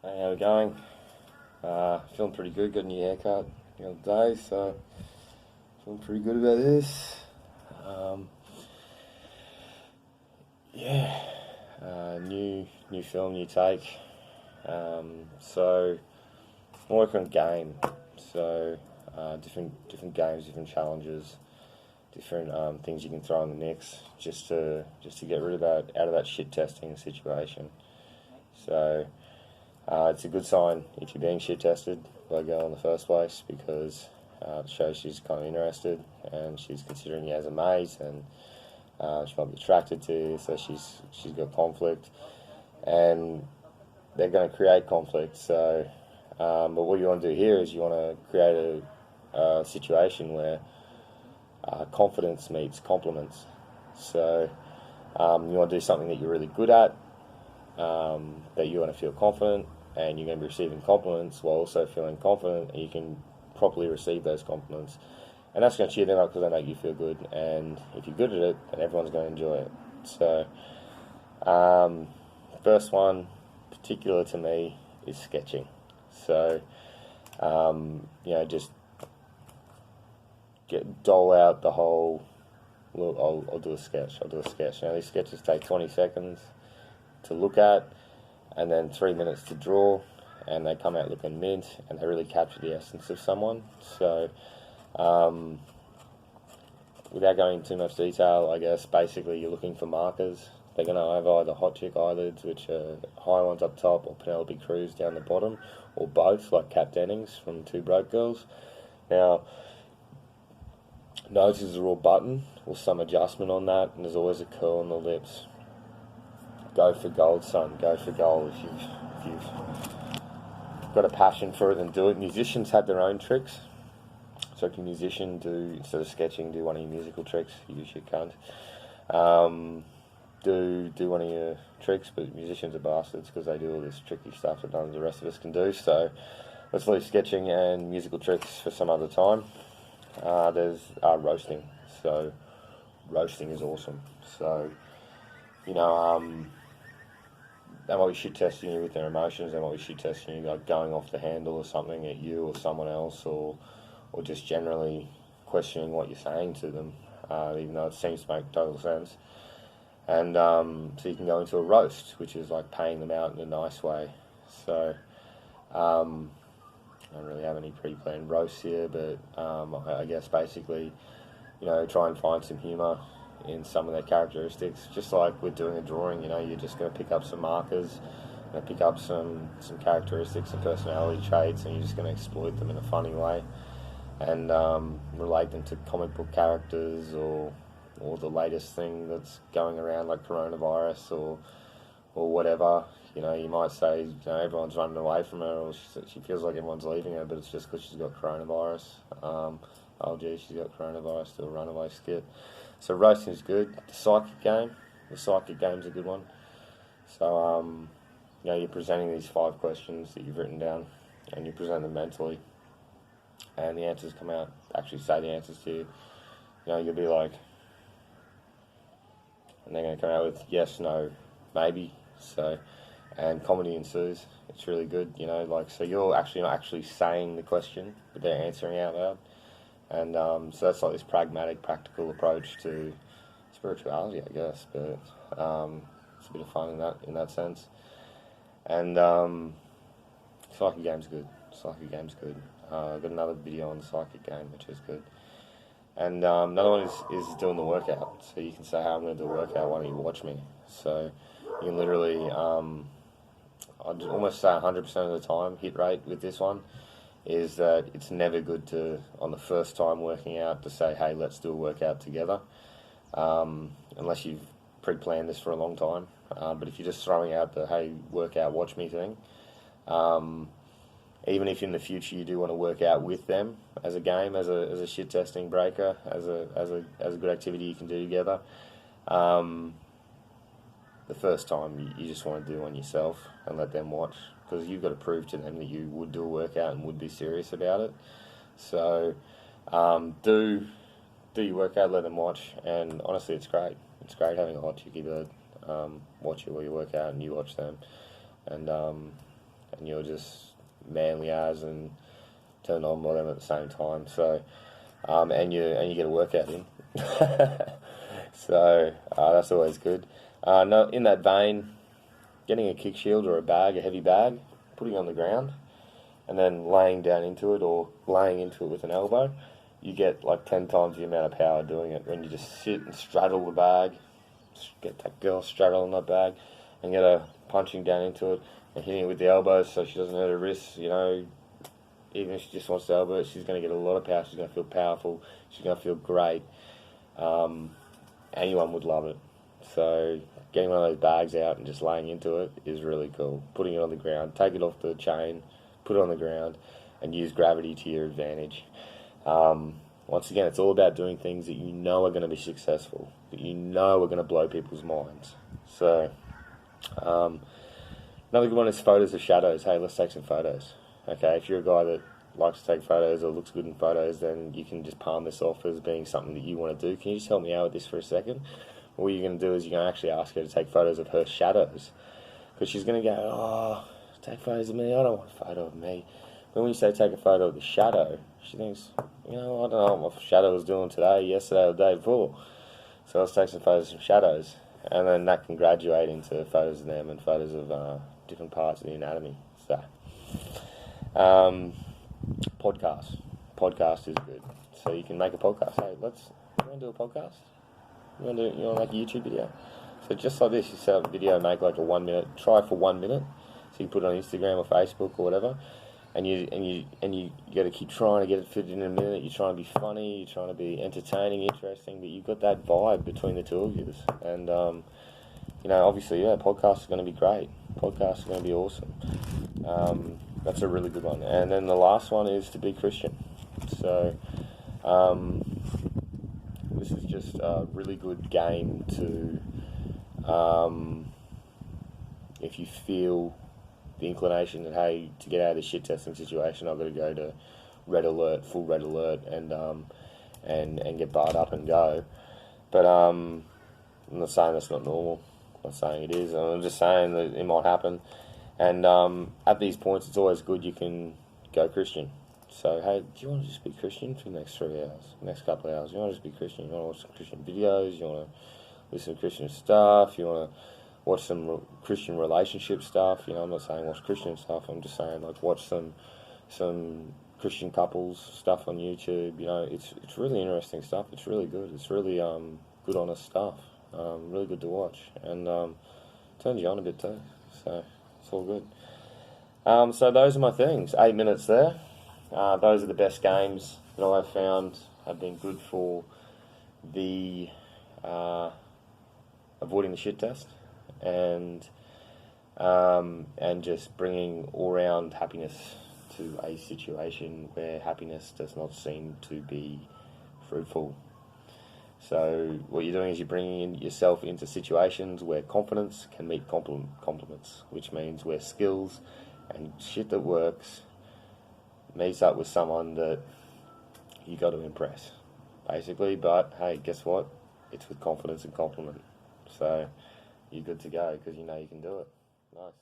Hey, how we going? Feeling pretty good. Got a new haircut the other day, so feeling pretty good about this. Um, yeah, new film, new take. So I'm working on game. So different games, different challenges, different things you can throw in the mix, just to get rid of that out of that shit testing situation. So. It's a good sign if you're being shit tested by a girl in the first place because it shows she's kind of interested and she's considering you as a mate and she might be attracted to you, so she's got conflict and they're going to create conflict. So, but what you want to do here is you want to create a situation where confidence meets compliments. So you want to do something that you're really good at, that you want to feel confident, and you're going to be receiving compliments while also feeling confident, and you can properly receive those compliments. And that's going to cheer them up because they make you feel good. And if you're good at it, then everyone's going to enjoy it. So, first one, particular to me, is sketching. So, just dole out the whole. Look, I'll do a sketch. I'll do a sketch. Now these sketches take 20 seconds to look at, and then 3 minutes to draw, and they come out looking mint, and they really capture the essence of someone. So, without going into too much detail, I guess basically you're looking for markers. They're going to have either hot chick eyelids, which are high ones up top, or Penelope Cruz down the bottom, or both, like Kat Dennings from Two Broke Girls. Now, noses are all button, with some adjustment on that, and there's always a curl on the lips. Go for gold, son. Go for gold. If you've got a passion for it, then do it. Musicians have their own tricks. So can a musician do, instead of sketching, do one of your musical tricks? You shit cunt. Do one of your tricks, but musicians are bastards because they do all this tricky stuff that none of the rest of us can do. So let's leave sketching and musical tricks for some other time. There's roasting. So roasting is awesome. So, they might be shit testing you with their emotions. They might be shit testing you, like going off the handle or something at you or someone else, or just generally questioning what you're saying to them, even though it seems to make total sense. And so you can go into a roast, which is like paying them out in a nice way. So I don't really have any pre-planned roasts here, but I guess basically, try and find some humour in some of their characteristics. Just like with doing a drawing, you're just going to pick up some markers, pick up some characteristics and personality traits, and you're just going to exploit them in a funny way, and relate them to comic book characters or the latest thing that's going around, like coronavirus or whatever. You might say, everyone's running away from her, or she feels like everyone's leaving her, but it's just because she's got coronavirus. Oh gee, she's got coronavirus, do a runaway skit. So roasting is good. The psychic game's a good one. So, you're presenting these 5 questions that you've written down, and you present them mentally, and the answers come out, actually say the answers to you. You'll be like, and they're going to come out with yes, no, maybe. So, and comedy ensues. It's really good, so you're actually not actually saying the question, but they're answering out loud. And so that's like this pragmatic, practical approach to spirituality, I guess. But it's a bit of fun in that sense. And psychic game's good. I've got another video on the psychic game, which is good. And another one is doing the workout. So you can say, "How I'm going to do a workout. Why don't you watch me?" So you can literally, I'd almost say 100% of the time, hit rate with this one is that it's never good to, on the first time working out, to say, "Hey, let's do a workout together," unless you've pre-planned this for a long time. But if you're just throwing out the "Hey, workout, watch me" thing, even if in the future you do want to work out with them as a game, as a shit testing breaker, as a good activity you can do together, the first time you just want to do one yourself and let them watch, because you've got to prove to them that you would do a workout and would be serious about it. So do your workout, let them watch, and honestly, it's great. It's great having a hot chickie bird watch you while you work out and you watch them, and and you're just manly as and turned on by them at the same time. So, and you get a workout in. So that's always good. No, in that vein, getting a kick shield or a heavy bag, putting it on the ground, and then laying down into it or laying into it with an elbow, you get like 10 times the amount of power doing it when you just sit and straddle the bag, get that girl straddling that bag, and get her punching down into it and hitting it with the elbows so she doesn't hurt her wrists, you know. Even if she just wants to elbow it, she's going to get a lot of power. She's going to feel powerful. She's going to feel great. Anyone would love it. So getting one of those bags out and just laying into it is really cool. Putting it on the ground, take it off the chain, put it on the ground, and use gravity to your advantage. Once again, it's all about doing things that you know are going to be successful, that you know are going to blow people's minds. So another good one is photos of shadows. Hey, let's take some photos. Okay, if you're a guy that likes to take photos or looks good in photos, then you can just palm this off as being something that you want to do. Can you just help me out with this for a second? What you're going to do is you're going to actually ask her to take photos of her shadows, because she's going to go, oh, take photos of me, I don't want a photo of me. But when you say take a photo of the shadow, she thinks, you know, I don't know what my shadow was doing today, yesterday, or the day before. So let's take some photos of shadows. And then that can graduate into photos of them and photos of different parts of the anatomy. So, podcast is good. So you can make a podcast. Hey, you want to do a podcast? You want to make a YouTube video? So just like this, you set up a video, make like a 1 minute, try for 1 minute. So you can put it on Instagram or Facebook or whatever. And you got to keep trying to get it fit in a minute. You're trying to be funny, you're trying to be entertaining, interesting, but you've got that vibe between the two of you. And you know, obviously, yeah, podcasts are going to be great. Podcasts are going to be awesome. That's a really good one. And then the last one is to be Christian. So this is just a really good game to, if you feel the inclination that, hey, to get out of this shit testing situation, I've got to go to full red alert, and get barred up and go. But I'm not saying that's not normal. I'm not saying it is. I'm just saying that it might happen. And at these points, it's always good you can go Christian. So, hey, do you want to just be Christian for the next 3 hours, next couple of hours? You want to just be Christian? You want to watch some Christian videos? You want to listen to Christian stuff? You want to watch some Christian relationship stuff? You know, I'm not saying watch Christian stuff. I'm just saying, like, watch some Christian couples stuff on YouTube. You know, it's really interesting stuff. It's really good. It's really good, honest stuff. Really good to watch, and turns you on a bit too. So it's all good. So those are my things. 8 minutes there. Those are the best games that I've found have been good for the avoiding the shit test, and just bringing all-round happiness to a situation where happiness does not seem to be fruitful. So what you're doing is you're bringing yourself into situations where confidence can meet compliments, which means where skills and shit that works meets up with someone that you got to impress, basically. But hey, guess what? It's with confidence and compliment. So you're good to go because you know you can do it. Nice.